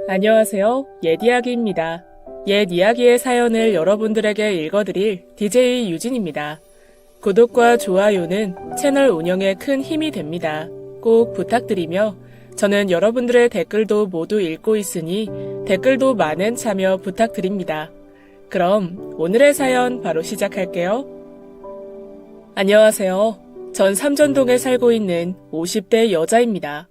안녕하세요. 옛이야기입니다. 옛이야기의 사연을 여러분들에게 읽어드릴 DJ 유진입니다. 구독과 좋아요는 채널 운영에 큰 힘이 됩니다. 꼭 부탁드리며 저는 여러분들의 댓글도 모두 읽고 있으니 댓글도 많은 참여 부탁드립니다. 그럼 오늘의 사연 바로 시작할게요. 안녕하세요. 전 삼전동에 살고 있는 50대 여자입니다.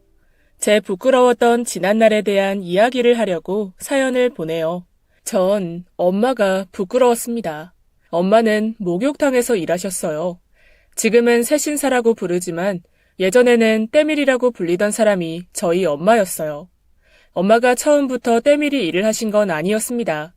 제 부끄러웠던 지난날에 대한 이야기를 하려고 사연을 보내요. 전 엄마가 부끄러웠습니다. 엄마는 목욕탕에서 일하셨어요. 지금은 새신사라고 부르지만 예전에는 때밀이라고 불리던 사람이 저희 엄마였어요. 엄마가 처음부터 때밀이 일을 하신 건 아니었습니다.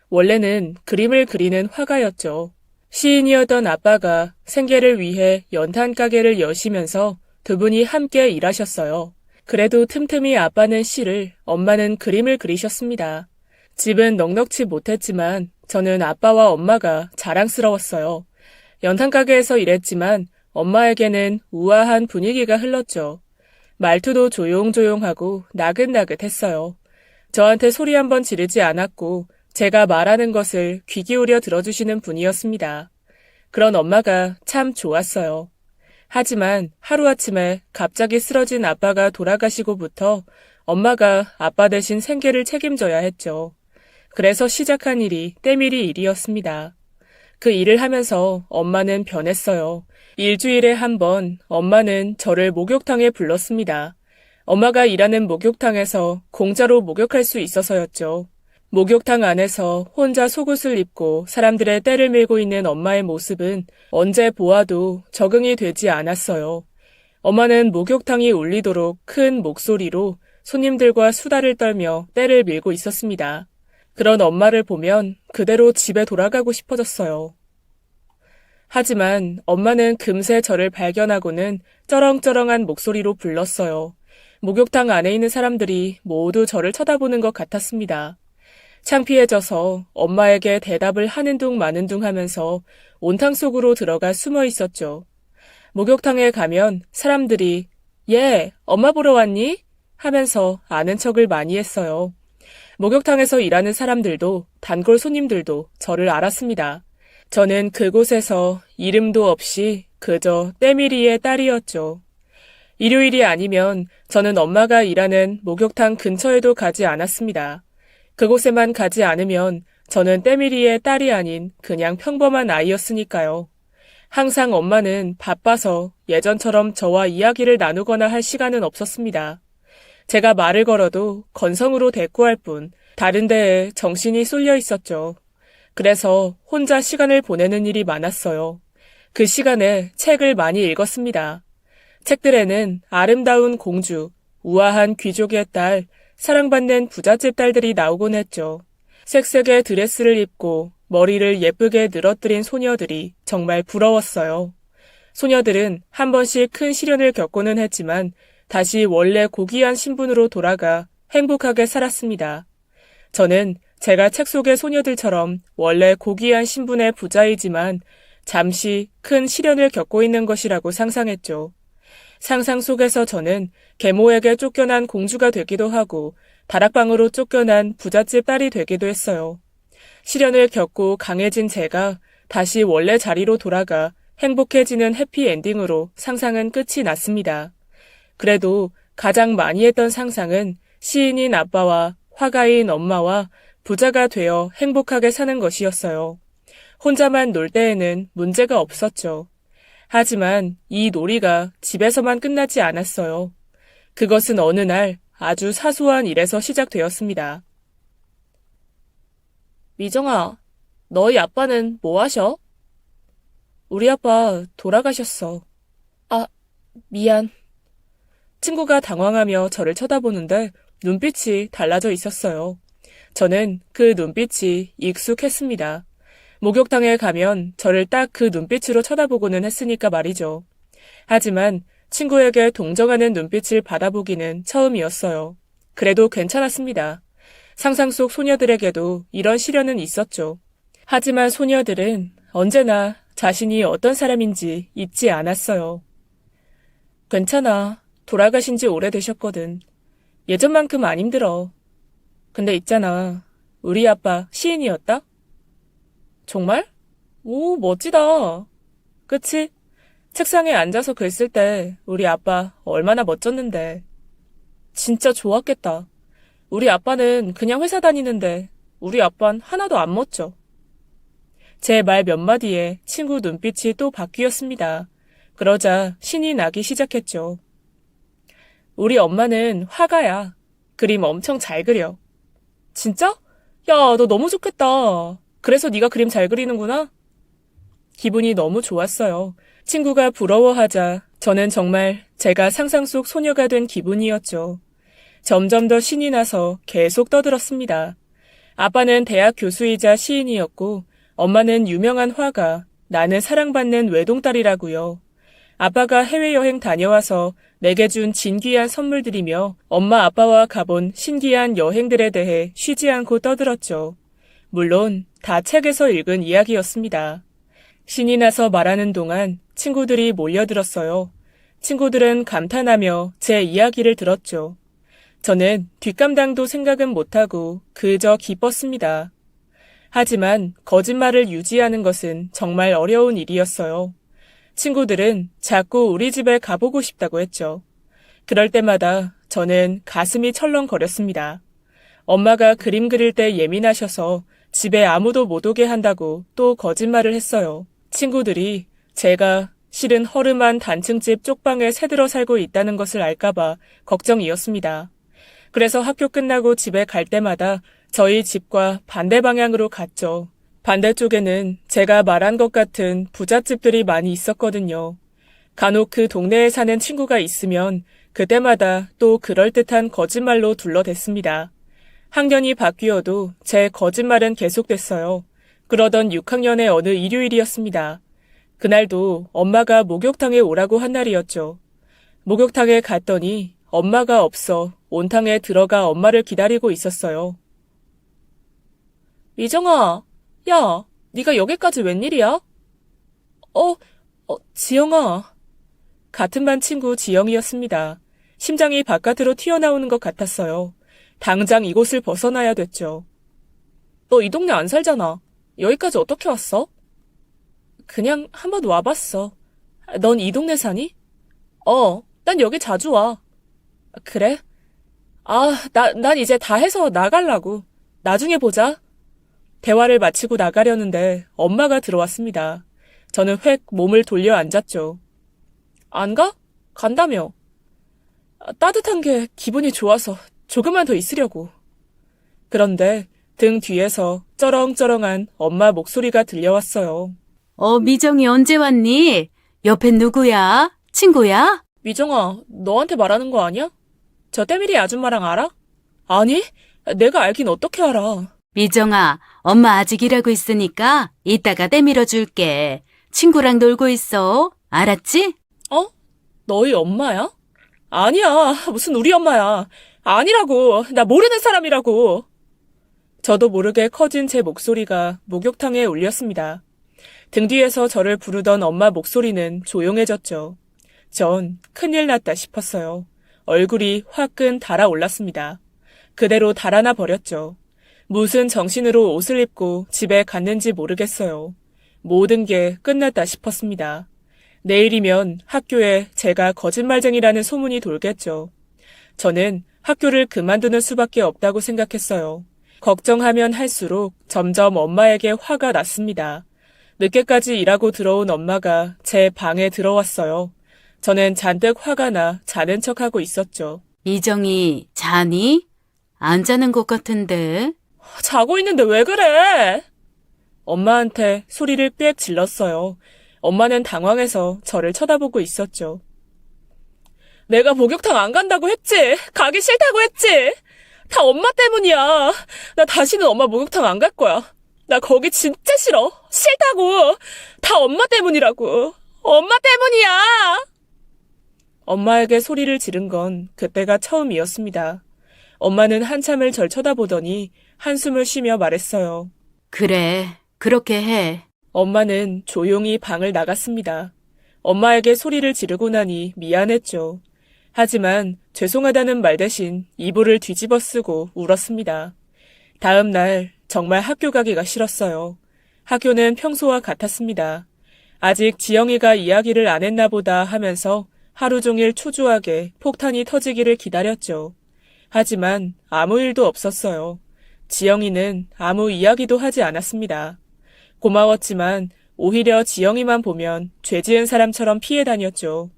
원래는 그림을 그리는 화가였죠. 시인이었던 아빠가 생계를 위해 연탄 가게를 여시면서 두 분이 함께 일하셨어요. 그래도 틈틈이 아빠는 시를, 엄마는 그림을 그리셨습니다. 집은 넉넉지 못했지만 저는 아빠와 엄마가 자랑스러웠어요. 연탄가게에서 일했지만 엄마에게는 우아한 분위기가 흘렀죠. 말투도 조용조용하고 나긋나긋했어요. 저한테 소리 한번 지르지 않았고 제가 말하는 것을 귀 기울여 들어주시는 분이었습니다. 그런 엄마가 참 좋았어요. 하지만 하루아침에 갑자기 쓰러진 아빠가 돌아가시고부터 엄마가 아빠 대신 생계를 책임져야 했죠. 그래서 시작한 일이 때밀이 일이었습니다. 그 일을 하면서 엄마는 변했어요. 일주일에 한 번 엄마는 저를 목욕탕에 불렀습니다. 엄마가 일하는 목욕탕에서 공짜로 목욕할 수 있어서였죠. 목욕탕 안에서 혼자 속옷을 입고 사람들의 떼를 밀고 있는 엄마의 모습은 언제 보아도 적응이 되지 않았어요. 엄마는 목욕탕이 울리도록 큰 목소리로 손님들과 수다를 떨며 떼를 밀고 있었습니다. 그런 엄마를 보면 그대로 집에 돌아가고 싶어졌어요. 하지만 엄마는 금세 저를 발견하고는 쩌렁쩌렁한 목소리로 불렀어요. 목욕탕 안에 있는 사람들이 모두 저를 쳐다보는 것 같았습니다. 창피해져서 엄마에게 대답을 하는 둥 마는 둥 하면서 온탕 속으로 들어가 숨어 있었죠. 목욕탕에 가면 사람들이 "얘, 엄마 보러 왔니?" 하면서 아는 척을 많이 했어요. 목욕탕에서 일하는 사람들도 단골 손님들도 저를 알았습니다. 저는 그곳에서 이름도 없이 그저 때밀이의 딸이었죠. 일요일이 아니면 저는 엄마가 일하는 목욕탕 근처에도 가지 않았습니다. 그곳에만 가지 않으면 저는 때밀이의 딸이 아닌 그냥 평범한 아이였으니까요. 항상 엄마는 바빠서 예전처럼 저와 이야기를 나누거나 할 시간은 없었습니다. 제가 말을 걸어도 건성으로 대꾸할 뿐 다른 데에 정신이 쏠려 있었죠. 그래서 혼자 시간을 보내는 일이 많았어요. 그 시간에 책을 많이 읽었습니다. 책들에는 아름다운 공주, 우아한 귀족의 딸, 사랑받는 부잣집 딸들이 나오곤 했죠. 색색의 드레스를 입고 머리를 예쁘게 늘어뜨린 소녀들이 정말 부러웠어요. 소녀들은 한 번씩 큰 시련을 겪고는 했지만 다시 원래 고귀한 신분으로 돌아가 행복하게 살았습니다. 저는 제가 책 속의 소녀들처럼 원래 고귀한 신분의 부자이지만 잠시 큰 시련을 겪고 있는 것이라고 상상했죠. 상상 속에서 저는 계모에게 쫓겨난 공주가 되기도 하고 다락방으로 쫓겨난 부잣집 딸이 되기도 했어요. 시련을 겪고 강해진 제가 다시 원래 자리로 돌아가 행복해지는 해피엔딩으로 상상은 끝이 났습니다. 그래도 가장 많이 했던 상상은 시인인 아빠와 화가인 엄마와 부자가 되어 행복하게 사는 것이었어요. 혼자만 놀 때에는 문제가 없었죠. 하지만 이 놀이가 집에서만 끝나지 않았어요. 그것은 어느 날 아주 사소한 일에서 시작되었습니다. 미정아, 너희 아빠는 뭐 하셔? 우리 아빠 돌아가셨어. 아, 미안. 친구가 당황하며 저를 쳐다보는데 눈빛이 달라져 있었어요. 저는 그 눈빛이 익숙했습니다. 목욕탕에 가면 저를 딱 그 눈빛으로 쳐다보고는 했으니까 말이죠. 하지만 친구에게 동정하는 눈빛을 받아보기는 처음이었어요. 그래도 괜찮았습니다. 상상 속 소녀들에게도 이런 시련은 있었죠. 하지만 소녀들은 언제나 자신이 어떤 사람인지 잊지 않았어요. 괜찮아. 돌아가신 지 오래되셨거든. 예전만큼 안 힘들어. 근데 있잖아. 우리 아빠 시인이었다? 정말? 오, 멋지다. 그치? 책상에 앉아서 글 쓸 때 우리 아빠 얼마나 멋졌는데. 진짜 좋았겠다. 우리 아빠는 그냥 회사 다니는데 우리 아빠는 하나도 안 멋져. 제 말 몇 마디에 친구 눈빛이 또 바뀌었습니다. 그러자 신이 나기 시작했죠. 우리 엄마는 화가야. 그림 엄청 잘 그려. 진짜? 야, 너 너무 좋겠다. 그래서 네가 그림 잘 그리는구나? 기분이 너무 좋았어요. 친구가 부러워하자 저는 정말 제가 상상 속 소녀가 된 기분이었죠. 점점 더 신이 나서 계속 떠들었습니다. 아빠는 대학 교수이자 시인이었고 엄마는 유명한 화가, 나는 사랑받는 외동딸이라고요. 아빠가 해외여행 다녀와서 내게 준 진귀한 선물들이며 엄마 아빠와 가본 신기한 여행들에 대해 쉬지 않고 떠들었죠. 물론 다 책에서 읽은 이야기였습니다. 신이 나서 말하는 동안 친구들이 몰려들었어요. 친구들은 감탄하며 제 이야기를 들었죠. 저는 뒷감당도 생각은 못하고 그저 기뻤습니다. 하지만 거짓말을 유지하는 것은 정말 어려운 일이었어요. 친구들은 자꾸 우리 집에 가보고 싶다고 했죠. 그럴 때마다 저는 가슴이 철렁거렸습니다. 엄마가 그림 그릴 때 예민하셔서 집에 아무도 못 오게 한다고 또 거짓말을 했어요. 친구들이 제가 실은 허름한 단층집 쪽방에 새들어 살고 있다는 것을 알까봐 걱정이었습니다. 그래서 학교 끝나고 집에 갈 때마다 저희 집과 반대 방향으로 갔죠. 반대쪽에는 제가 말한 것 같은 부잣집들이 많이 있었거든요. 간혹 그 동네에 사는 친구가 있으면 그때마다 또 그럴듯한 거짓말로 둘러댔습니다. 학년이 바뀌어도 제 거짓말은 계속됐어요. 그러던 6학년의 어느 일요일이었습니다. 그날도 엄마가 목욕탕에 오라고 한 날이었죠. 목욕탕에 갔더니 엄마가 없어 온탕에 들어가 엄마를 기다리고 있었어요. 미정아, 야, 네가 여기까지 웬일이야? 지영아. 같은 반 친구 지영이었습니다. 심장이 바깥으로 튀어나오는 것 같았어요. 당장 이곳을 벗어나야 됐죠. 너 이 동네 안 살잖아. 여기까지 어떻게 왔어? 그냥 한번 와봤어. 넌 이 동네 사니? 난 여기 자주 와. 그래? 난 이제 다 해서 나가려고. 나중에 보자. 대화를 마치고 나가려는데 엄마가 들어왔습니다. 저는 획 몸을 돌려 앉았죠. 안 가? 간다며. 따뜻한 게 기분이 좋아서 조금만 더 있으려고. 그런데 등 뒤에서 쩌렁쩌렁한 엄마 목소리가 들려왔어요. 미정이 언제 왔니? 옆엔 누구야? 친구야? 미정아, 너한테 말하는 거 아니야? 저 때밀이 아줌마랑 알아? 아니, 내가 알긴 어떻게 알아. 미정아, 엄마 아직 일하고 있으니까 이따가 때밀어 줄게. 친구랑 놀고 있어. 알았지? 너희 엄마야? 아니야, 무슨 우리 엄마야. 아니라고, 나 모르는 사람이라고. 저도 모르게 커진 제 목소리가 목욕탕에 울렸습니다. 등 뒤에서 저를 부르던 엄마 목소리는 조용해졌죠. 전 큰일 났다 싶었어요. 얼굴이 화끈 달아올랐습니다. 그대로 달아나 버렸죠. 무슨 정신으로 옷을 입고 집에 갔는지 모르겠어요. 모든 게 끝났다 싶었습니다. 내일이면 학교에 제가 거짓말쟁이라는 소문이 돌겠죠. 저는 학교를 그만두는 수밖에 없다고 생각했어요. 걱정하면 할수록 점점 엄마에게 화가 났습니다. 늦게까지 일하고 들어온 엄마가 제 방에 들어왔어요. 저는 잔뜩 화가 나 자는 척하고 있었죠. 미정이 자니? 안 자는 것 같은데. 자고 있는데 왜 그래? 엄마한테 소리를 꽥 질렀어요. 엄마는 당황해서 저를 쳐다보고 있었죠. 내가 목욕탕 안 간다고 했지? 가기 싫다고 했지? 다 엄마 때문이야. 나 다시는 엄마 목욕탕 안 갈 거야. 나 거기 진짜 싫어. 싫다고. 다 엄마 때문이라고. 엄마 때문이야. 엄마에게 소리를 지른 건 그때가 처음이었습니다. 엄마는 한참을 절 쳐다보더니 한숨을 쉬며 말했어요. 그래, 그렇게 해. 엄마는 조용히 방을 나갔습니다. 엄마에게 소리를 지르고 나니 미안했죠. 하지만 죄송하다는 말 대신 이불을 뒤집어 쓰고 울었습니다. 다음 날 정말 학교 가기가 싫었어요. 학교는 평소와 같았습니다. 아직 지영이가 이야기를 안 했나 보다 하면서 하루 종일 초조하게 폭탄이 터지기를 기다렸죠. 하지만 아무 일도 없었어요. 지영이는 아무 이야기도 하지 않았습니다. 고마웠지만 오히려 지영이만 보면 죄 지은 사람처럼 피해 다녔죠.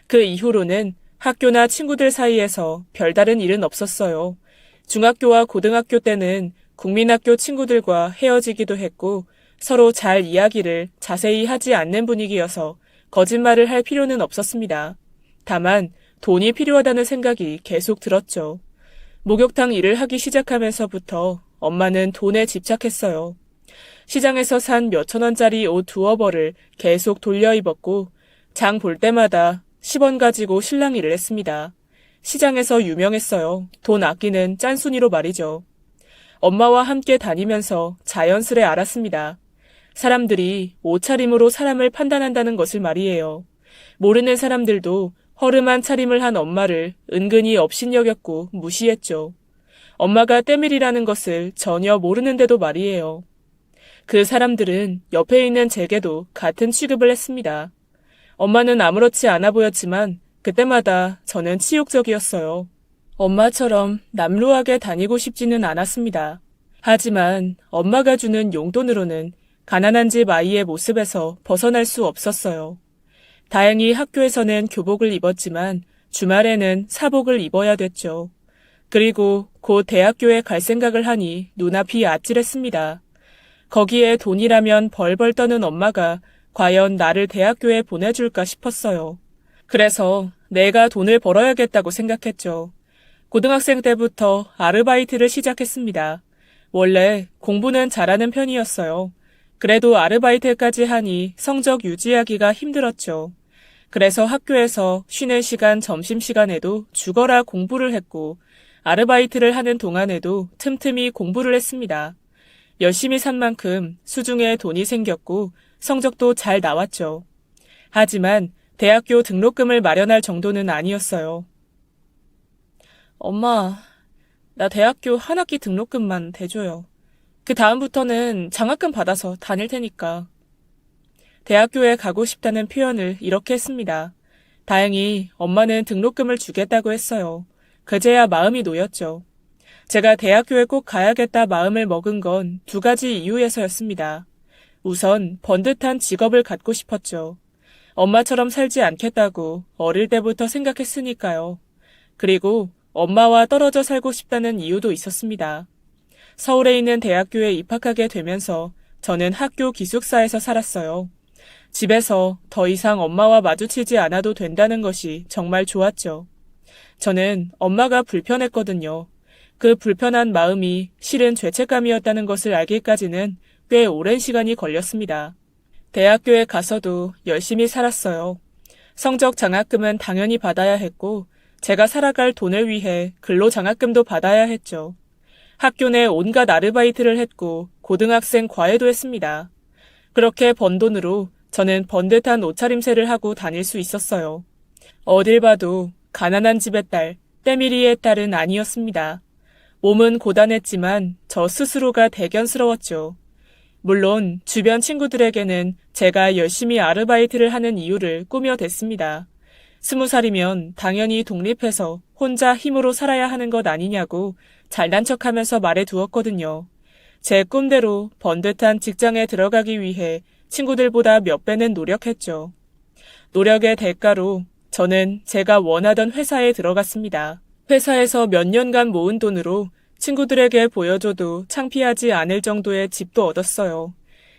그 이후로는 학교나 친구들 사이에서 별다른 일은 없었어요. 중학교와 고등학교 때는 국민학교 친구들과 헤어지기도 했고 서로 잘 이야기를 자세히 하지 않는 분위기여서 거짓말을 할 필요는 없었습니다. 다만 돈이 필요하다는 생각이 계속 들었죠. 목욕탕 일을 하기 시작하면서부터 엄마는 돈에 집착했어요. 시장에서 산 몇천 원짜리 옷 두어 벌을 계속 돌려 입었고 장 볼 때마다 10원 가지고 실랑이를 했습니다. 시장에서 유명했어요. 돈 아끼는 짠순이로 말이죠. 엄마와 함께 다니면서 자연스레 알았습니다. 사람들이 옷차림으로 사람을 판단한다는 것을 말이에요. 모르는 사람들도 허름한 차림을 한 엄마를 은근히 업신여겼고 무시했죠. 엄마가 때밀이라는 것을 전혀 모르는데도 말이에요. 그 사람들은 옆에 있는 제게도 같은 취급을 했습니다. 엄마는 아무렇지 않아 보였지만 그때마다 저는 치욕적이었어요. 엄마처럼 남루하게 다니고 싶지는 않았습니다. 하지만 엄마가 주는 용돈으로는 가난한 집 아이의 모습에서 벗어날 수 없었어요. 다행히 학교에서는 교복을 입었지만 주말에는 사복을 입어야 됐죠. 그리고 곧 대학교에 갈 생각을 하니 눈앞이 아찔했습니다. 거기에 돈이라면 벌벌 떠는 엄마가 과연 나를 대학교에 보내줄까 싶었어요. 그래서 내가 돈을 벌어야겠다고 생각했죠. 고등학생 때부터 아르바이트를 시작했습니다. 원래 공부는 잘하는 편이었어요. 그래도 아르바이트까지 하니 성적 유지하기가 힘들었죠. 그래서 학교에서 쉬는 시간 점심시간에도 죽어라 공부를 했고 아르바이트를 하는 동안에도 틈틈이 공부를 했습니다. 열심히 산 만큼 수중에 돈이 생겼고 성적도 잘 나왔죠. 하지만 대학교 등록금을 마련할 정도는 아니었어요. 엄마, 나 대학교 한 학기 등록금만 대줘요. 그 다음부터는 장학금 받아서 다닐 테니까. 대학교에 가고 싶다는 표현을 이렇게 했습니다. 다행히 엄마는 등록금을 주겠다고 했어요. 그제야 마음이 놓였죠. 제가 대학교에 꼭 가야겠다 마음을 먹은 건 두 가지 이유에서였습니다. 우선 번듯한 직업을 갖고 싶었죠. 엄마처럼 살지 않겠다고 어릴 때부터 생각했으니까요. 그리고 엄마와 떨어져 살고 싶다는 이유도 있었습니다. 서울에 있는 대학교에 입학하게 되면서 저는 학교 기숙사에서 살았어요. 집에서 더 이상 엄마와 마주치지 않아도 된다는 것이 정말 좋았죠. 저는 엄마가 불편했거든요. 그 불편한 마음이 실은 죄책감이었다는 것을 알기까지는 꽤 오랜 시간이 걸렸습니다. 대학교에 가서도 열심히 살았어요. 성적 장학금은 당연히 받아야 했고 제가 살아갈 돈을 위해 근로장학금도 받아야 했죠. 학교 내 온갖 아르바이트를 했고 고등학생 과외도 했습니다. 그렇게 번 돈으로 저는 번듯한 옷차림새를 하고 다닐 수 있었어요. 어딜 봐도 가난한 집의 딸, 때밀이의 딸은 아니었습니다. 몸은 고단했지만 저 스스로가 대견스러웠죠. 물론 주변 친구들에게는 제가 열심히 아르바이트를 하는 이유를 꾸며댔습니다. 20살이면 당연히 독립해서 혼자 힘으로 살아야 하는 것 아니냐고 잘난 척하면서 말해두었거든요. 제 꿈대로 번듯한 직장에 들어가기 위해 친구들보다 몇 배는 노력했죠. 노력의 대가로 저는 제가 원하던 회사에 들어갔습니다. 회사에서 몇 년간 모은 돈으로 친구들에게 보여줘도 창피하지 않을 정도의 집도 얻었어요.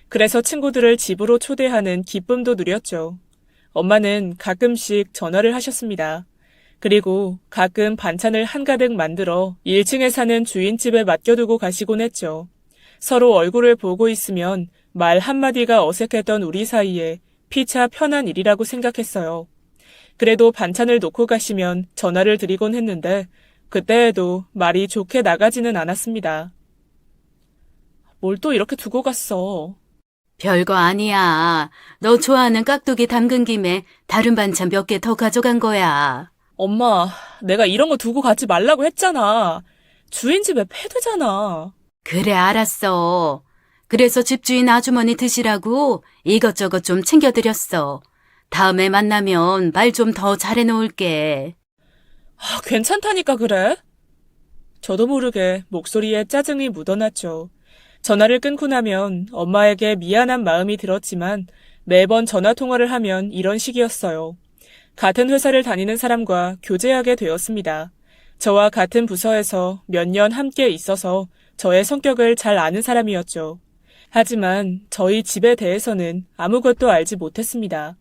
그래서 친구들을 집으로 초대하는 기쁨도 누렸죠. 엄마는 가끔씩 전화를 하셨습니다. 그리고 가끔 반찬을 한가득 만들어 1층에 사는 주인집에 맡겨두고 가시곤 했죠. 서로 얼굴을 보고 있으면 말 한마디가 어색했던 우리 사이에 피차 편한 일이라고 생각했어요. 그래도 반찬을 놓고 가시면 전화를 드리곤 했는데 그때에도 말이 좋게 나가지는 않았습니다. 뭘 또 이렇게 두고 갔어? 별거 아니야. 너 좋아하는 깍두기 담근 김에 다른 반찬 몇 개 더 가져간 거야. 엄마, 내가 이런 거 두고 가지 말라고 했잖아. 주인 집에 패되잖아. 그래, 알았어. 그래서 집주인 아주머니 드시라고 이것저것 좀 챙겨드렸어. 다음에 만나면 말 좀 더 잘해놓을게. 아, 괜찮다니까 그래? 저도 모르게 목소리에 짜증이 묻어났죠. 전화를 끊고 나면 엄마에게 미안한 마음이 들었지만 매번 전화 통화를 하면 이런 식이었어요. 같은 회사를 다니는 사람과 교제하게 되었습니다. 저와 같은 부서에서 몇 년 함께 있어서 저의 성격을 잘 아는 사람이었죠. 하지만 저희 집에 대해서는 아무것도 알지 못했습니다.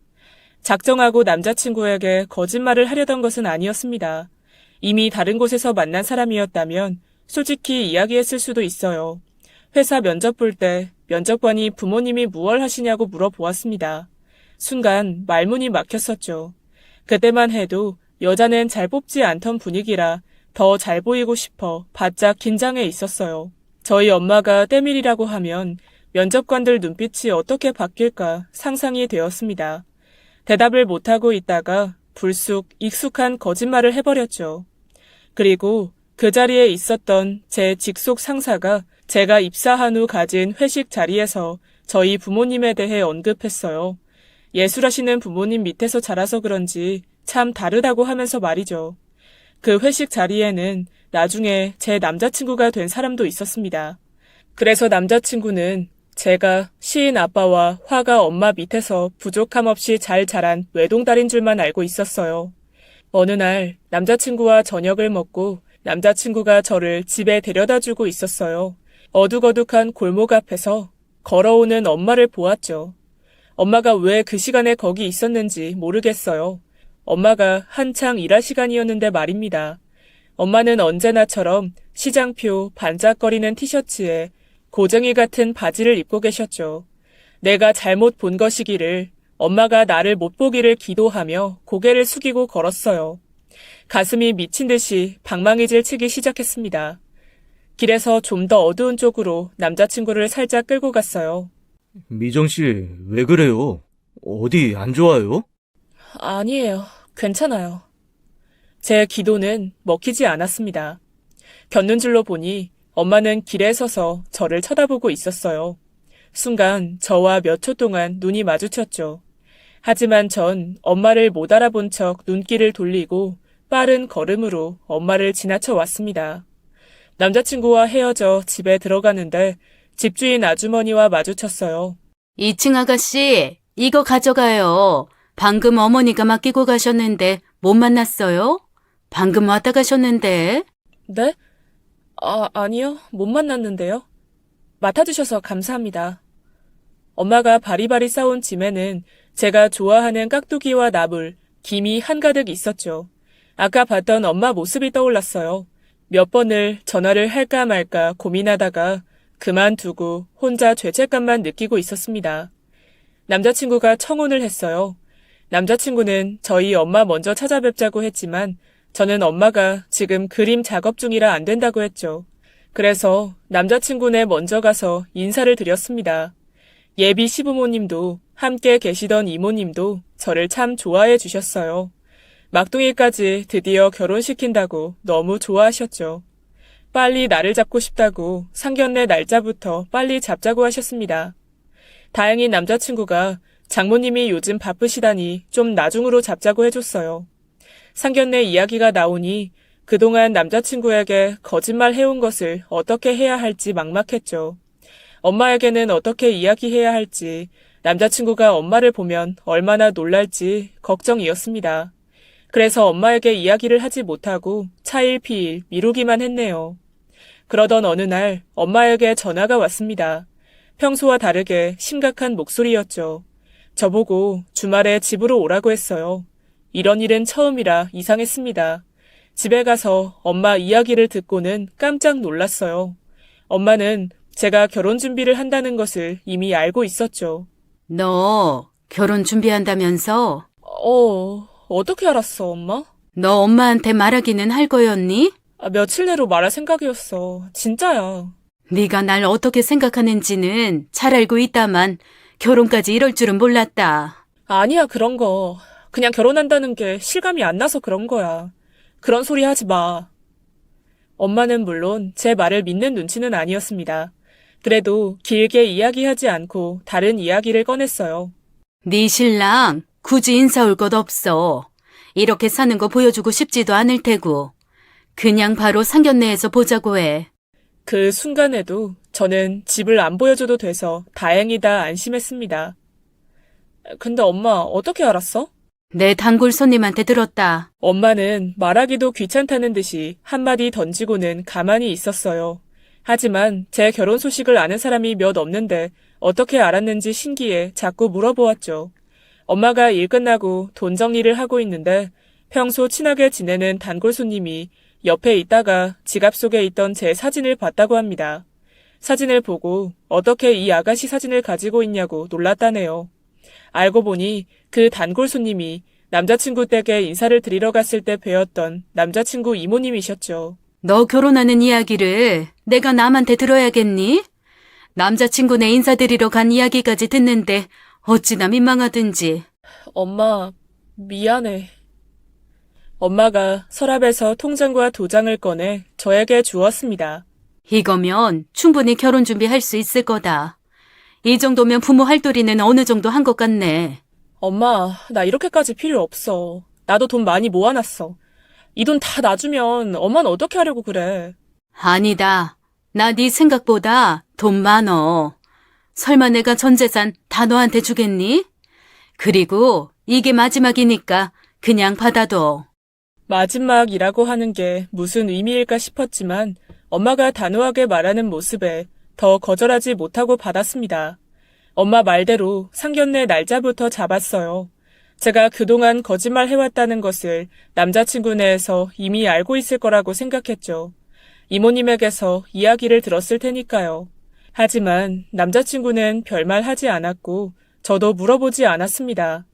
작정하고 남자친구에게 거짓말을 하려던 것은 아니었습니다. 이미 다른 곳에서 만난 사람이었다면 솔직히 이야기했을 수도 있어요. 회사 면접 볼 때 면접관이 부모님이 무얼 하시냐고 물어보았습니다. 순간 말문이 막혔었죠. 그때만 해도 여자는 잘 뽑지 않던 분위기라 더 잘 보이고 싶어 바짝 긴장해 있었어요. 저희 엄마가 때밀이라고 하면 면접관들 눈빛이 어떻게 바뀔까 상상이 되었습니다. 대답을 못하고 있다가 불쑥 익숙한 거짓말을 해버렸죠. 그리고 그 자리에 있었던 제 직속 상사가 제가 입사한 후 가진 회식 자리에서 저희 부모님에 대해 언급했어요. 예술하시는 부모님 밑에서 자라서 그런지 참 다르다고 하면서 말이죠. 그 회식 자리에는 나중에 제 남자친구가 된 사람도 있었습니다. 그래서 남자친구는 제가 시인 아빠와 화가 엄마 밑에서 부족함 없이 잘 자란 외동딸인 줄만 알고 있었어요. 어느 날 남자친구와 저녁을 먹고 남자친구가 저를 집에 데려다 주고 있었어요. 어둑어둑한 골목 앞에서 걸어오는 엄마를 보았죠. 엄마가 왜 그 시간에 거기 있었는지 모르겠어요. 엄마가 한창 일할 시간이었는데 말입니다. 엄마는 언제나처럼 시장표 반짝거리는 티셔츠에 고쟁이 같은 바지를 입고 계셨죠. 내가 잘못 본 것이기를 엄마가 나를 못 보기를 기도하며 고개를 숙이고 걸었어요. 가슴이 미친 듯이 방망이질 치기 시작했습니다. 길에서 좀 더 어두운 쪽으로 남자친구를 살짝 끌고 갔어요. 미정 씨, 왜 그래요? 어디 안 좋아요? 아니에요. 괜찮아요. 제 기도는 먹히지 않았습니다. 곁눈질로 보니 엄마는 길에 서서 저를 쳐다보고 있었어요. 순간 저와 몇 초 동안 눈이 마주쳤죠. 하지만 전 엄마를 못 알아본 척 눈길을 돌리고 빠른 걸음으로 엄마를 지나쳐 왔습니다. 남자친구와 헤어져 집에 들어가는데 집주인 아주머니와 마주쳤어요. 2층 아가씨, 이거 가져가요. 방금 어머니가 맡기고 가셨는데 못 만났어요? 방금 왔다 가셨는데. 네? 아니요. 못 만났는데요. 맡아주셔서 감사합니다. 엄마가 바리바리 싸온 짐에는 제가 좋아하는 깍두기와 나물, 김이 한가득 있었죠. 아까 봤던 엄마 모습이 떠올랐어요. 몇 번을 전화를 할까 말까 고민하다가 그만두고 혼자 죄책감만 느끼고 있었습니다. 남자친구가 청혼을 했어요. 남자친구는 저희 엄마 먼저 찾아뵙자고 했지만 저는 엄마가 지금 그림 작업 중이라 안 된다고 했죠. 그래서 남자친구네 먼저 가서 인사를 드렸습니다. 예비 시부모님도 함께 계시던 이모님도 저를 참 좋아해 주셨어요. 막둥이까지 드디어 결혼시킨다고 너무 좋아하셨죠. 빨리 날을 잡고 싶다고 상견례 날짜부터 빨리 잡자고 하셨습니다. 다행히 남자친구가 장모님이 요즘 바쁘시다니 좀 나중으로 잡자고 해줬어요. 상견례 이야기가 나오니 그동안 남자친구에게 거짓말 해온 것을 어떻게 해야 할지 막막했죠. 엄마에게는 어떻게 이야기해야 할지, 남자친구가 엄마를 보면 얼마나 놀랄지 걱정이었습니다. 그래서 엄마에게 이야기를 하지 못하고 차일피일 미루기만 했네요. 그러던 어느 날 엄마에게 전화가 왔습니다. 평소와 다르게 심각한 목소리였죠. 저보고 주말에 집으로 오라고 했어요. 이런 일은 처음이라 이상했습니다. 집에 가서 엄마 이야기를 듣고는 깜짝 놀랐어요. 엄마는 제가 결혼 준비를 한다는 것을 이미 알고 있었죠. 너 결혼 준비한다면서? 어떻게 알았어, 엄마? 너 엄마한테 말하기는 할 거였니? 며칠 내로 말할 생각이었어. 진짜야. 네가 날 어떻게 생각하는지는 잘 알고 있다만 결혼까지 이럴 줄은 몰랐다. 아니야, 그런 거. 그냥 결혼한다는 게 실감이 안 나서 그런 거야. 그런 소리 하지 마. 엄마는 물론 제 말을 믿는 눈치는 아니었습니다. 그래도 길게 이야기하지 않고 다른 이야기를 꺼냈어요. 네 신랑 굳이 인사 올 것 없어. 이렇게 사는 거 보여주고 싶지도 않을 테고. 그냥 바로 상견례에서 보자고 해. 그 순간에도 저는 집을 안 보여줘도 돼서 다행이다 안심했습니다. 근데 엄마 어떻게 알았어? 내 단골 손님한테 들었다. 엄마는 말하기도 귀찮다는 듯이 한마디 던지고는 가만히 있었어요. 하지만 제 결혼 소식을 아는 사람이 몇 없는데 어떻게 알았는지 신기해 자꾸 물어보았죠. 엄마가 일 끝나고 돈 정리를 하고 있는데 평소 친하게 지내는 단골 손님이 옆에 있다가 지갑 속에 있던 제 사진을 봤다고 합니다. 사진을 보고 어떻게 이 아가씨 사진을 가지고 있냐고 놀랐다네요. 알고 보니 그 단골 손님이 남자친구 댁에 인사를 드리러 갔을 때 뵈었던 남자친구 이모님이셨죠. 너 결혼하는 이야기를 내가 남한테 들어야겠니? 남자친구네 인사드리러 간 이야기까지 듣는데 어찌나 민망하든지. 엄마, 미안해. 엄마가 서랍에서 통장과 도장을 꺼내 저에게 주었습니다. 이거면 충분히 결혼 준비할 수 있을 거다. 이 정도면 부모 할도리는 어느 정도 한 것 같네. 엄마, 나 이렇게까지 필요 없어. 나도 돈 많이 모아놨어. 이 돈 다 놔주면 엄마는 어떻게 하려고 그래? 아니다. 나 네 생각보다 돈 많어. 설마 내가 전 재산 다 너한테 주겠니? 그리고 이게 마지막이니까 그냥 받아둬. 마지막이라고 하는 게 무슨 의미일까 싶었지만 엄마가 단호하게 말하는 모습에 더 거절하지 못하고 받았습니다. 엄마 말대로 상견례 날짜부터 잡았어요. 제가 그동안 거짓말 해왔다는 것을 남자친구 내에서 이미 알고 있을 거라고 생각했죠. 이모님에게서 이야기를 들었을 테니까요. 하지만 남자친구는 별말 하지 않았고 저도 물어보지 않았습니다.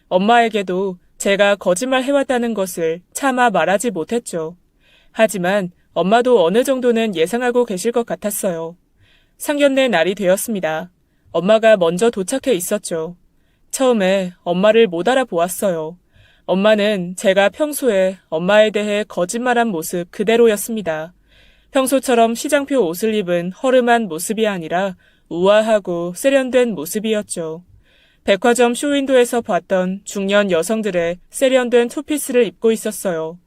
엄마에게도 제가 거짓말 해왔다는 것을 차마 말하지 못했죠. 하지만 엄마도 어느 정도는 예상하고 계실 것 같았어요. 상견례 날이 되었습니다. 엄마가 먼저 도착해 있었죠. 처음에 엄마를 못 알아보았어요. 엄마는 제가 평소에 엄마에 대해 거짓말한 모습 그대로였습니다. 평소처럼 시장표 옷을 입은 허름한 모습이 아니라 우아하고 세련된 모습이었죠. 백화점 쇼윈도에서 봤던 중년 여성들의 세련된 투피스를 입고 있었어요.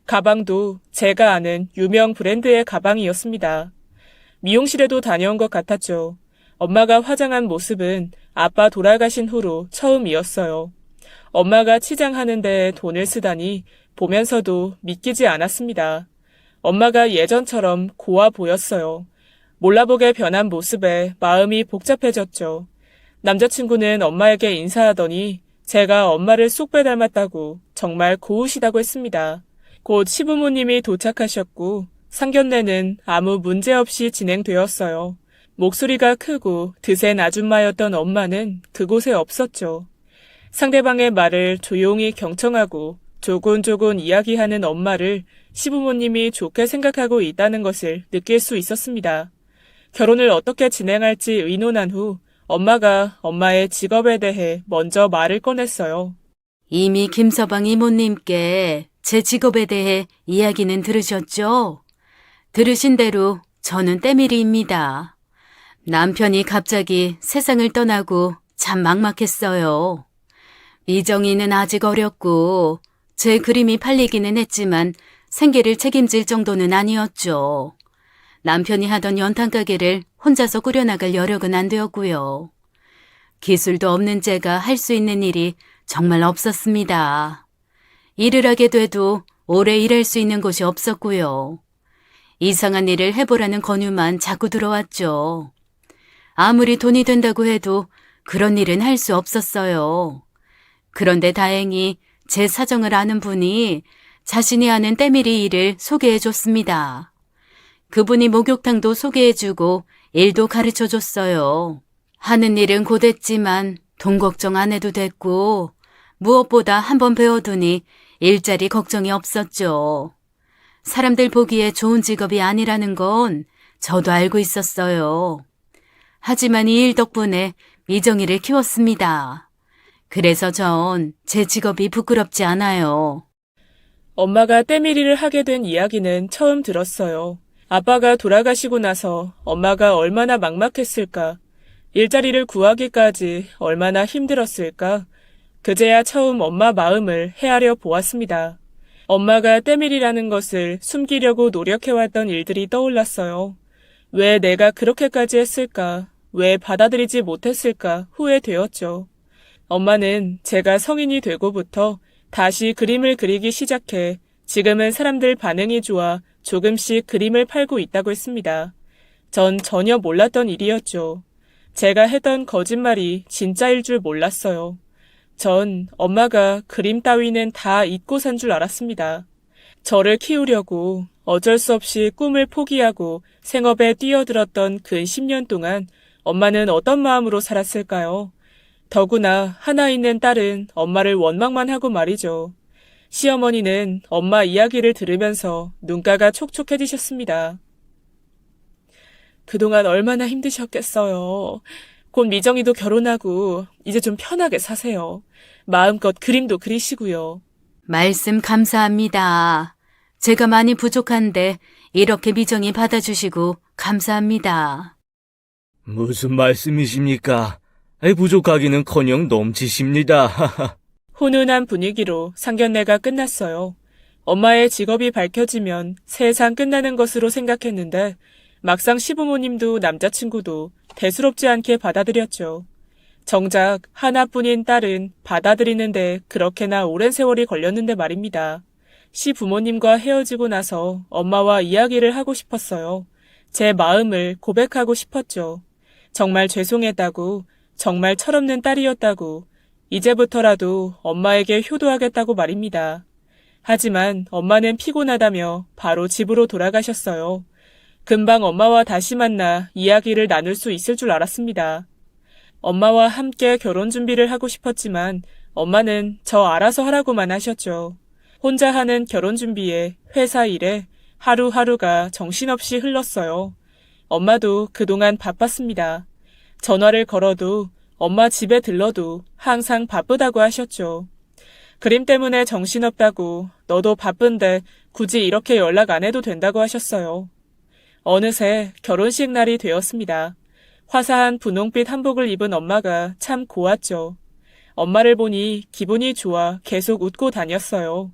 가방도 제가 아는 유명 브랜드의 가방이었습니다. 미용실에도 다녀온 것 같았죠. 엄마가 화장한 모습은 아빠 돌아가신 후로 처음이었어요. 엄마가 치장하는 데 돈을 쓰다니 보면서도 믿기지 않았습니다. 엄마가 예전처럼 고와 보였어요. 몰라보게 변한 모습에 마음이 복잡해졌죠. 남자친구는 엄마에게 인사하더니 제가 엄마를 쏙빼 닮았다고 정말 고우시다고 했습니다. 곧 시부모님이 도착하셨고 상견례는 아무 문제 없이 진행되었어요. 목소리가 크고 드센 아줌마였던 엄마는 그곳에 없었죠. 상대방의 말을 조용히 경청하고 조곤조곤 이야기하는 엄마를 시부모님이 좋게 생각하고 있다는 것을 느낄 수 있었습니다. 결혼을 어떻게 진행할지 의논한 후 엄마가 엄마의 직업에 대해 먼저 말을 꺼냈어요. 이미 김서방 이모님께 제 직업에 대해 이야기는 들으셨죠? 들으신 대로 저는 때밀이입니다. 남편이 갑자기 세상을 떠나고 참 막막했어요. 미정이는 아직 어렸고 제 그림이 팔리기는 했지만 생계를 책임질 정도는 아니었죠. 남편이 하던 연탄가게를 혼자서 꾸려나갈 여력은 안 되었고요. 기술도 없는 제가 할 수 있는 일이 정말 없었습니다. 일을 하게 돼도 오래 일할 수 있는 곳이 없었고요. 이상한 일을 해보라는 권유만 자꾸 들어왔죠. 아무리 돈이 된다고 해도 그런 일은 할 수 없었어요. 그런데 다행히 제 사정을 아는 분이 자신이 하는 때밀이 일을 소개해줬습니다. 그분이 목욕탕도 소개해주고 일도 가르쳐줬어요. 하는 일은 곧했지만 돈 걱정 안 해도 됐고 무엇보다 한번 배워두니 일자리 걱정이 없었죠. 사람들 보기에 좋은 직업이 아니라는 건 저도 알고 있었어요. 하지만 이 일 덕분에 미정이를 키웠습니다. 그래서 전 제 직업이 부끄럽지 않아요. 엄마가 때밀이를 하게 된 이야기는 처음 들었어요. 아빠가 돌아가시고 나서 엄마가 얼마나 막막했을까. 일자리를 구하기까지 얼마나 힘들었을까. 그제야 처음 엄마 마음을 헤아려 보았습니다. 엄마가 때밀이라는 것을 숨기려고 노력해왔던 일들이 떠올랐어요. 왜 내가 그렇게까지 했을까? 왜 받아들이지 못했을까? 후회되었죠. 엄마는 제가 성인이 되고부터 다시 그림을 그리기 시작해 지금은 사람들 반응이 좋아 조금씩 그림을 팔고 있다고 했습니다. 전 전혀 몰랐던 일이었죠. 제가 했던 거짓말이 진짜일 줄 몰랐어요. 전 엄마가 그림 따위는 다 잊고 산 줄 알았습니다. 저를 키우려고 어쩔 수 없이 꿈을 포기하고 생업에 뛰어들었던 근 10년 동안 엄마는 어떤 마음으로 살았을까요? 더구나 하나 있는 딸은 엄마를 원망만 하고 말이죠. 시어머니는 엄마 이야기를 들으면서 눈가가 촉촉해지셨습니다. 그동안 얼마나 힘드셨겠어요. 곧 미정이도 결혼하고 이제 좀 편하게 사세요. 마음껏 그림도 그리시고요. 말씀 감사합니다. 제가 많이 부족한데 이렇게 미정이 받아주시고 감사합니다. 무슨 말씀이십니까? 부족하기는커녕 넘치십니다. 훈훈한 분위기로 상견례가 끝났어요. 엄마의 직업이 밝혀지면 세상 끝나는 것으로 생각했는데 막상 시부모님도 남자친구도 대수롭지 않게 받아들였죠. 정작 하나뿐인 딸은 받아들이는데 그렇게나 오랜 세월이 걸렸는데 말입니다. 시부모님과 헤어지고 나서 엄마와 이야기를 하고 싶었어요. 제 마음을 고백하고 싶었죠. 정말 죄송했다고, 정말 철없는 딸이었다고, 이제부터라도 엄마에게 효도하겠다고 말입니다. 하지만 엄마는 피곤하다며 바로 집으로 돌아가셨어요. 금방 엄마와 다시 만나 이야기를 나눌 수 있을 줄 알았습니다. 엄마와 함께 결혼 준비를 하고 싶었지만 엄마는 저 알아서 하라고만 하셨죠. 혼자 하는 결혼 준비에 회사 일에 하루하루가 정신없이 흘렀어요. 엄마도 그동안 바빴습니다. 전화를 걸어도 엄마 집에 들러도 항상 바쁘다고 하셨죠. 그림 때문에 정신없다고 너도 바쁜데 굳이 이렇게 연락 안 해도 된다고 하셨어요. 어느새 결혼식 날이 되었습니다. 화사한 분홍빛 한복을 입은 엄마가 참 고왔죠. 엄마를 보니 기분이 좋아 계속 웃고 다녔어요.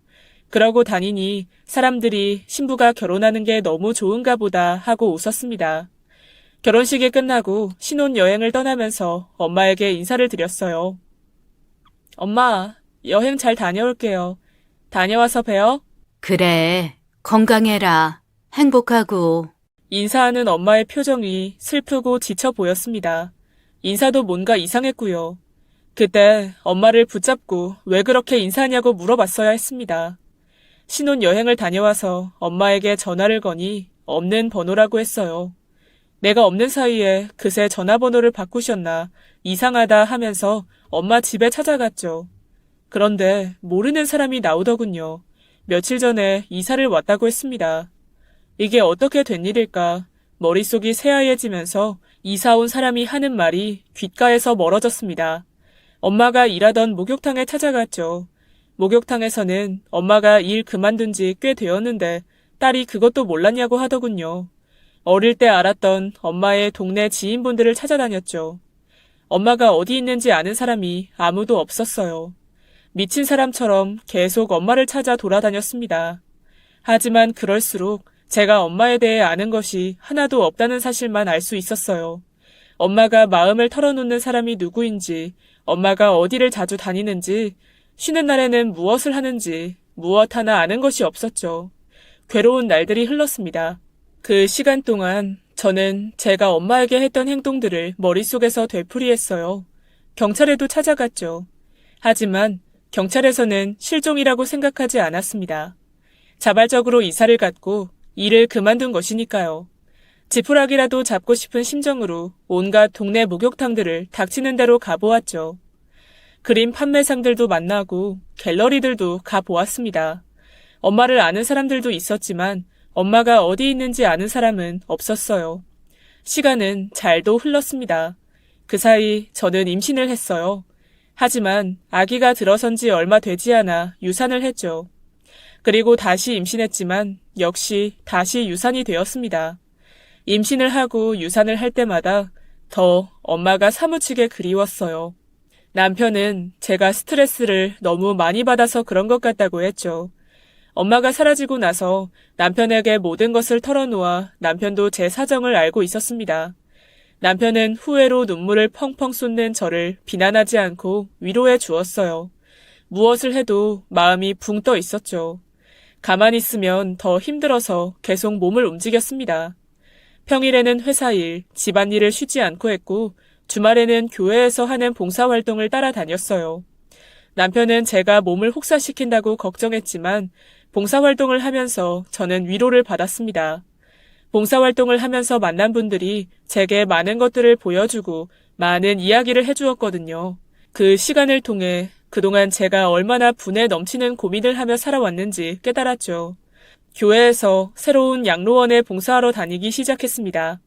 그러고 다니니 사람들이 신부가 결혼하는 게 너무 좋은가 보다 하고 웃었습니다. 결혼식이 끝나고 신혼여행을 떠나면서 엄마에게 인사를 드렸어요. 엄마, 여행 잘 다녀올게요. 다녀와서 봬요. 그래, 건강해라. 행복하고. 인사하는 엄마의 표정이 슬프고 지쳐 보였습니다. 인사도 뭔가 이상했고요. 그때 엄마를 붙잡고 왜 그렇게 인사하냐고 물어봤어야 했습니다. 신혼여행을 다녀와서 엄마에게 전화를 거니 없는 번호라고 했어요. 내가 없는 사이에 그새 전화번호를 바꾸셨나 이상하다 하면서 엄마 집에 찾아갔죠. 그런데 모르는 사람이 나오더군요. 며칠 전에 이사를 왔다고 했습니다. 이게 어떻게 된 일일까? 머릿속이 새하얘지면서 이사 온 사람이 하는 말이 귓가에서 멀어졌습니다. 엄마가 일하던 목욕탕에 찾아갔죠. 목욕탕에서는 엄마가 일 그만둔 지 꽤 되었는데 딸이 그것도 몰랐냐고 하더군요. 어릴 때 알았던 엄마의 동네 지인분들을 찾아다녔죠. 엄마가 어디 있는지 아는 사람이 아무도 없었어요. 미친 사람처럼 계속 엄마를 찾아 돌아다녔습니다. 하지만 그럴수록 제가 엄마에 대해 아는 것이 하나도 없다는 사실만 알 수 있었어요. 엄마가 마음을 털어놓는 사람이 누구인지, 엄마가 어디를 자주 다니는지, 쉬는 날에는 무엇을 하는지, 무엇 하나 아는 것이 없었죠. 괴로운 날들이 흘렀습니다. 그 시간 동안 저는 제가 엄마에게 했던 행동들을 머릿속에서 되풀이했어요. 경찰에도 찾아갔죠. 하지만 경찰에서는 실종이라고 생각하지 않았습니다. 자발적으로 이사를 갔고 일을 그만둔 것이니까요. 지푸라기라도 잡고 싶은 심정으로 온갖 동네 목욕탕들을 닥치는 대로 가보았죠. 그림 판매상들도 만나고 갤러리들도 가보았습니다. 엄마를 아는 사람들도 있었지만 엄마가 어디 있는지 아는 사람은 없었어요. 시간은 잘도 흘렀습니다. 그 사이 저는 임신을 했어요. 하지만 아기가 들어선 지 얼마 되지 않아 유산을 했죠. 그리고 다시 임신했지만 역시 다시 유산이 되었습니다. 임신을 하고 유산을 할 때마다 더 엄마가 사무치게 그리웠어요. 남편은 제가 스트레스를 너무 많이 받아서 그런 것 같다고 했죠. 엄마가 사라지고 나서 남편에게 모든 것을 털어놓아 남편도 제 사정을 알고 있었습니다. 남편은 후회로 눈물을 펑펑 쏟는 저를 비난하지 않고 위로해 주었어요. 무엇을 해도 마음이 붕 떠 있었죠. 가만히 있으면 더 힘들어서 계속 몸을 움직였습니다. 평일에는 회사 일, 집안일을 쉬지 않고 했고 주말에는 교회에서 하는 봉사활동을 따라다녔어요. 남편은 제가 몸을 혹사시킨다고 걱정했지만 봉사활동을 하면서 저는 위로를 받았습니다. 봉사활동을 하면서 만난 분들이 제게 많은 것들을 보여주고 많은 이야기를 해주었거든요. 그 시간을 통해 그동안 제가 얼마나 분에 넘치는 고민을 하며 살아왔는지 깨달았죠. 교회에서 새로운 양로원에 봉사하러 다니기 시작했습니다.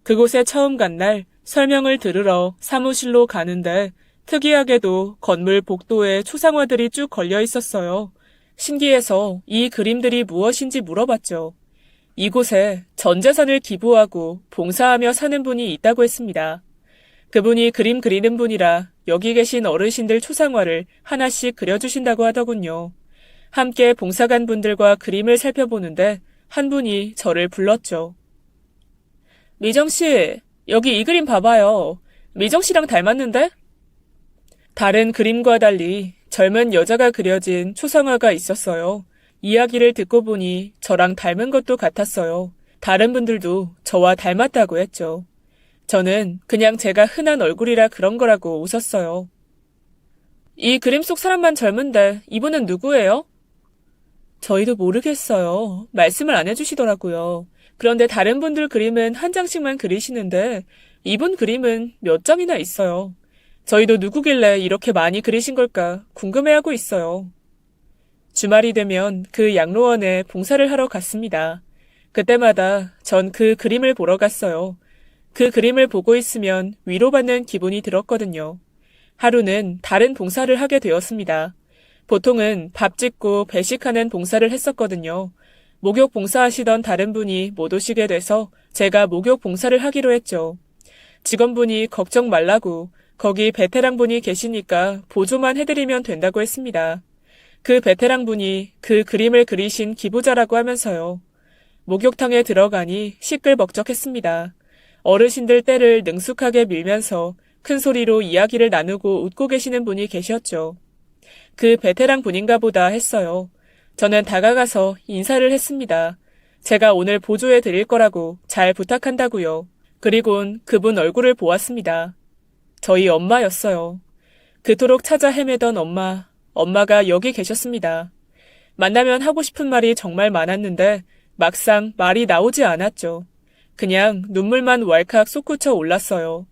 그곳에 처음 간 날 설명을 들으러 사무실로 가는데 특이하게도 건물 복도에 초상화들이 쭉 걸려 있었어요. 신기해서 이 그림들이 무엇인지 물어봤죠. 이곳에 전 재산을 기부하고 봉사하며 사는 분이 있다고 했습니다. 그분이 그림 그리는 분이라 여기 계신 어르신들 초상화를 하나씩 그려주신다고 하더군요. 함께 봉사간 분들과 그림을 살펴보는데 한 분이 저를 불렀죠. 미정 씨, 여기 이 그림 봐봐요. 미정 씨랑 닮았는데? 다른 그림과 달리 젊은 여자가 그려진 초상화가 있었어요. 이야기를 듣고 보니 저랑 닮은 것도 같았어요. 다른 분들도 저와 닮았다고 했죠. 저는 그냥 제가 흔한 얼굴이라 그런 거라고 웃었어요. 이 그림 속 사람만 젊은데 이분은 누구예요? 저희도 모르겠어요. 말씀을 안 해주시더라고요. 그런데 다른 분들 그림은 한 장씩만 그리시는데 이분 그림은 몇 장이나 있어요. 저희도 누구길래 이렇게 많이 그리신 걸까 궁금해하고 있어요. 주말이 되면 그 양로원에 봉사를 하러 갔습니다. 그때마다 전 그 그림을 보러 갔어요. 그 그림을 보고 있으면 위로받는 기분이 들었거든요. 하루는 다른 봉사를 하게 되었습니다. 보통은 밥 짓고 배식하는 봉사를 했었거든요. 목욕 봉사하시던 다른 분이 못 오시게 돼서 제가 목욕 봉사를 하기로 했죠. 직원분이 걱정 말라고 거기 베테랑 분이 계시니까 보조만 해드리면 된다고 했습니다. 그 베테랑 분이 그 그림을 그리신 기부자라고 하면서요. 목욕탕에 들어가니 시끌벅적했습니다. 어르신들 떼를 능숙하게 밀면서 큰 소리로 이야기를 나누고 웃고 계시는 분이 계셨죠. 그 베테랑 분인가 보다 했어요. 저는 다가가서 인사를 했습니다. 제가 오늘 보조해 드릴 거라고 잘 부탁한다고요. 그리곤 그분 얼굴을 보았습니다. 저희 엄마였어요. 그토록 찾아 헤매던 엄마가 여기 계셨습니다. 만나면 하고 싶은 말이 정말 많았는데 막상 말이 나오지 않았죠. 그냥 눈물만 왈칵 솟구쳐 올랐어요.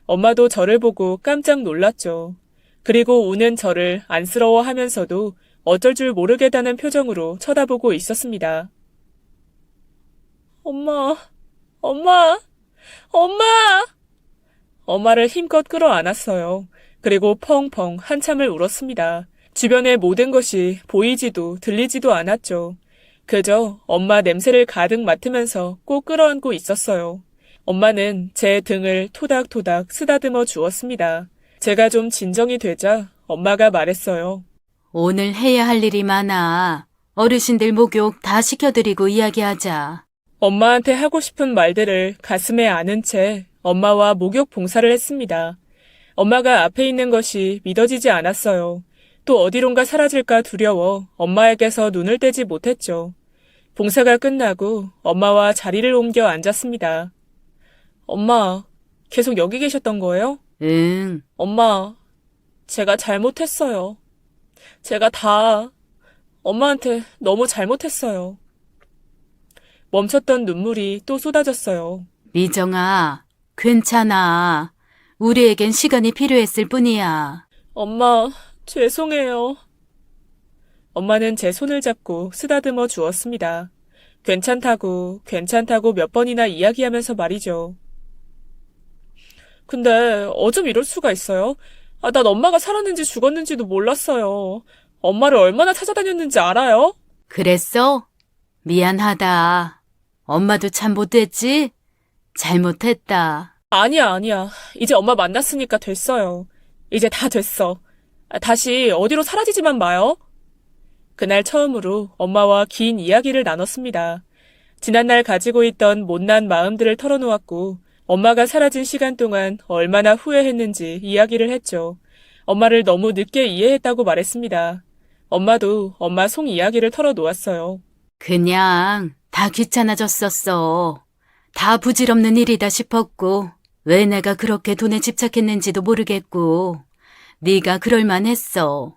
엄마도 저를 보고 깜짝 놀랐죠. 그리고 우는 저를 안쓰러워하면서도 어쩔 줄 모르겠다는 표정으로 쳐다보고 있었습니다. 엄마. 엄마를 힘껏 끌어안았어요. 그리고 펑펑 한참을 울었습니다. 주변의 모든 것이 보이지도 들리지도 않았죠. 그저 엄마 냄새를 가득 맡으면서 꼭 끌어안고 있었어요. 엄마는 제 등을 토닥토닥 쓰다듬어 주었습니다. 제가 좀 진정이 되자 엄마가 말했어요. 오늘 해야 할 일이 많아. 어르신들 목욕 다 시켜드리고 이야기하자. 엄마한테 하고 싶은 말들을 가슴에 안은 채 엄마와 목욕 봉사를 했습니다. 엄마가 앞에 있는 것이 믿어지지 않았어요. 또 어디론가 사라질까 두려워 엄마에게서 눈을 떼지 못했죠. 봉사가 끝나고 엄마와 자리를 옮겨 앉았습니다. 엄마, 계속 여기 계셨던 거예요? 응. 엄마, 제가 잘못했어요. 제가 다 엄마한테 너무 잘못했어요. 멈췄던 눈물이 또 쏟아졌어요. 미정아, 괜찮아. 우리에겐 시간이 필요했을 뿐이야. 엄마, 죄송해요. 엄마는 제 손을 잡고 쓰다듬어 주었습니다. 괜찮다고 몇 번이나 이야기하면서 말이죠. 근데 어쩜 이럴 수가 있어요? 난 엄마가 살았는지 죽었는지도 몰랐어요. 엄마를 얼마나 찾아다녔는지 알아요? 그랬어? 미안하다. 엄마도 참 못됐지? 잘못했다. 아니야. 이제 엄마 만났으니까 됐어요. 이제 다 됐어. 다시 어디로 사라지지만 마요. 그날 처음으로 엄마와 긴 이야기를 나눴습니다. 지난날 가지고 있던 못난 마음들을 털어놓았고 엄마가 사라진 시간 동안 얼마나 후회했는지 이야기를 했죠. 엄마를 너무 늦게 이해했다고 말했습니다. 엄마도 엄마 속 이야기를 털어놓았어요. 그냥 다 귀찮아졌었어. 다 부질없는 일이다 싶었고 왜 내가 그렇게 돈에 집착했는지도 모르겠고 네가 그럴만 했어.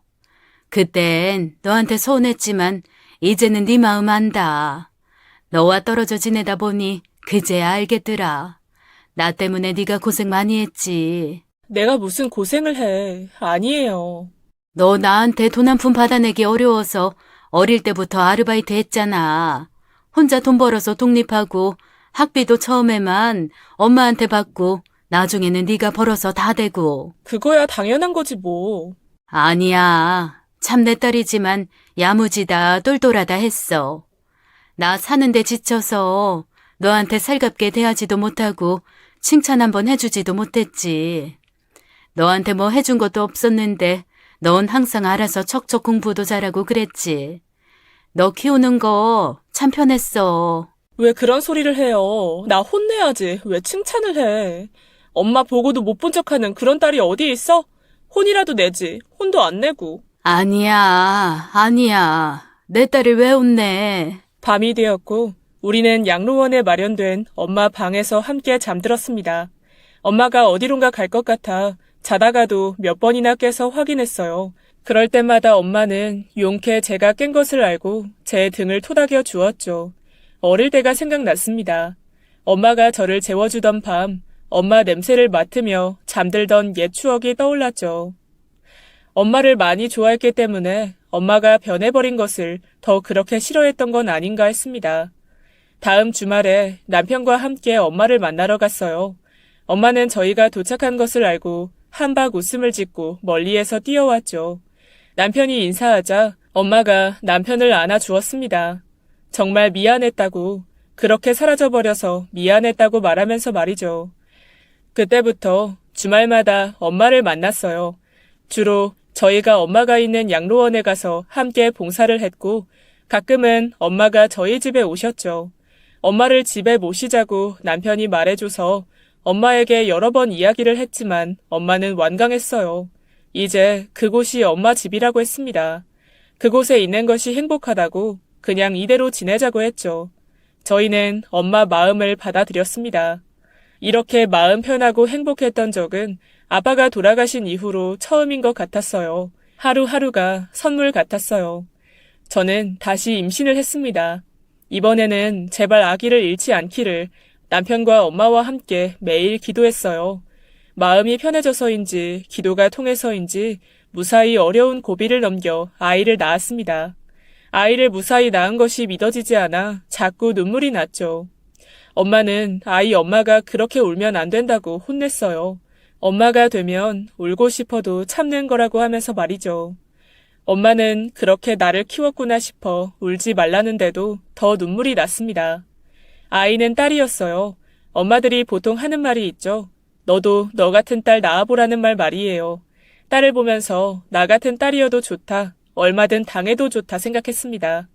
그땐 너한테 서운했지만 이제는 네 마음 안다. 너와 떨어져 지내다 보니 그제야 알겠더라. 나 때문에 네가 고생 많이 했지. 내가 무슨 고생을 해. 아니에요. 너 나한테 돈 한 푼 받아내기 어려워서 어릴 때부터 아르바이트 했잖아. 혼자 돈 벌어서 독립하고 학비도 처음에만 엄마한테 받고 나중에는 네가 벌어서 다 대고. 그거야 당연한 거지 뭐. 아니야. 참 내 딸이지만 야무지다 똘똘하다 했어. 나 사는데 지쳐서 너한테 살갑게 대하지도 못하고 칭찬 한번 해주지도 못했지. 너한테 뭐 해준 것도 없었는데 넌 항상 알아서 척척 공부도 잘하고 그랬지. 너 키우는 거 참 편했어. 왜 그런 소리를 해요? 나 혼내야지. 왜 칭찬을 해? 엄마 보고도 못 본 척하는 그런 딸이 어디 있어? 혼이라도 내지. 혼도 안 내고. 아니야. 내 딸을 왜 혼내? 밤이 되었고 우리는 양로원에 마련된 엄마 방에서 함께 잠들었습니다. 엄마가 어디론가 갈 것 같아 자다가도 몇 번이나 깨서 확인했어요. 그럴 때마다 엄마는 용케 제가 깬 것을 알고 제 등을 토닥여 주었죠. 어릴 때가 생각났습니다. 엄마가 저를 재워주던 밤, 엄마 냄새를 맡으며 잠들던 옛 추억이 떠올랐죠. 엄마를 많이 좋아했기 때문에 엄마가 변해버린 것을 더 그렇게 싫어했던 건 아닌가 했습니다. 다음 주말에 남편과 함께 엄마를 만나러 갔어요. 엄마는 저희가 도착한 것을 알고 한박 웃음을 짓고 멀리에서 뛰어왔죠. 남편이 인사하자 엄마가 남편을 안아주었습니다. 정말 미안했다고, 그렇게 사라져버려서 미안했다고 말하면서 말이죠. 그때부터 주말마다 엄마를 만났어요. 주로 저희가 엄마가 있는 양로원에 가서 함께 봉사를 했고 가끔은 엄마가 저희 집에 오셨죠. 엄마를 집에 모시자고 남편이 말해줘서 엄마에게 여러 번 이야기를 했지만 엄마는 완강했어요. 이제 그곳이 엄마 집이라고 했습니다. 그곳에 있는 것이 행복하다고 그냥 이대로 지내자고 했죠. 저희는 엄마 마음을 받아들였습니다. 이렇게 마음 편하고 행복했던 적은 아빠가 돌아가신 이후로 처음인 것 같았어요. 하루하루가 선물 같았어요. 저는 다시 임신을 했습니다. 이번에는 제발 아기를 잃지 않기를 남편과 엄마와 함께 매일 기도했어요. 마음이 편해져서인지 기도가 통해서인지 무사히 어려운 고비를 넘겨 아이를 낳았습니다. 아이를 무사히 낳은 것이 믿어지지 않아 자꾸 눈물이 났죠. 엄마는 아이 엄마가 그렇게 울면 안 된다고 혼냈어요. 엄마가 되면 울고 싶어도 참는 거라고 하면서 말이죠. 엄마는 그렇게 나를 키웠구나 싶어 울지 말라는데도 더 눈물이 났습니다. 아이는 딸이었어요. 엄마들이 보통 하는 말이 있죠. 너도 너 같은 딸 낳아보라는 말 말이에요. 딸을 보면서 나 같은 딸이어도 좋다. 얼마든 당해도 좋다 생각했습니다.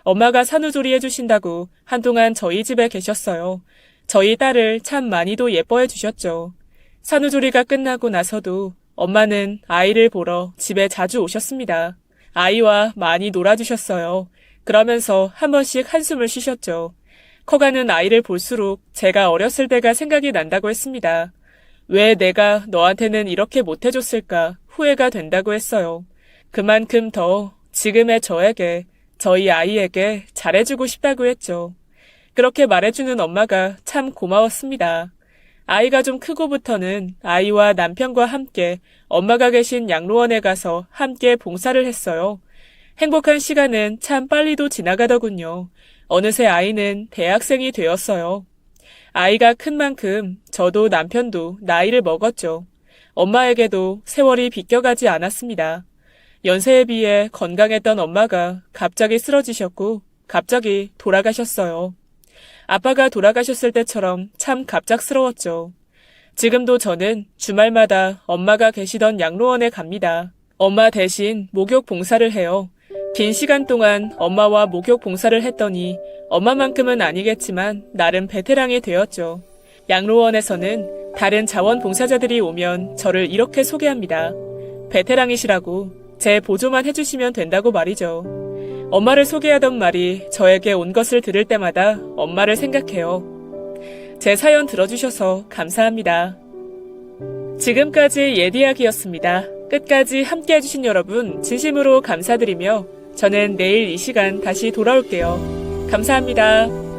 엄마가 산후조리 해주신다고 한동안 저희 집에 계셨어요. 저희 딸을 참 많이도 예뻐해 주셨죠. 산후조리가 끝나고 나서도 엄마는 아이를 보러 집에 자주 오셨습니다. 아이와 많이 놀아주셨어요. 그러면서 한 번씩 한숨을 쉬셨죠. 커가는 아이를 볼수록 제가 어렸을 때가 생각이 난다고 했습니다. 왜 내가 너한테는 이렇게 못해줬을까 후회가 된다고 했어요. 그만큼 더 지금의 저에게, 저희 아이에게 잘해주고 싶다고 했죠. 그렇게 말해주는 엄마가 참 고마웠습니다. 아이가 좀 크고부터는 아이와 남편과 함께 엄마가 계신 양로원에 가서 함께 봉사를 했어요. 행복한 시간은 참 빨리도 지나가더군요. 어느새 아이는 대학생이 되었어요. 아이가 큰 만큼 저도 남편도 나이를 먹었죠. 엄마에게도 세월이 비껴가지 않았습니다. 연세에 비해 건강했던 엄마가 갑자기 쓰러지셨고 갑자기 돌아가셨어요. 아빠가 돌아가셨을 때처럼 참 갑작스러웠죠. 지금도 저는 주말마다 엄마가 계시던 양로원에 갑니다. 엄마 대신 목욕 봉사를 해요. 긴 시간 동안 엄마와 목욕 봉사를 했더니 엄마만큼은 아니겠지만 나름 베테랑이 되었죠. 양로원에서는 다른 자원봉사자들이 오면 저를 이렇게 소개합니다. 베테랑이시라고 제 보조만 해주시면 된다고 말이죠. 엄마를 소개하던 말이 저에게 온 것을 들을 때마다 엄마를 생각해요. 제 사연 들어주셔서 감사합니다. 지금까지 예디야기였습니다. 끝까지 함께 해주신 여러분 진심으로 감사드리며 저는 내일 이 시간 다시 돌아올게요. 감사합니다.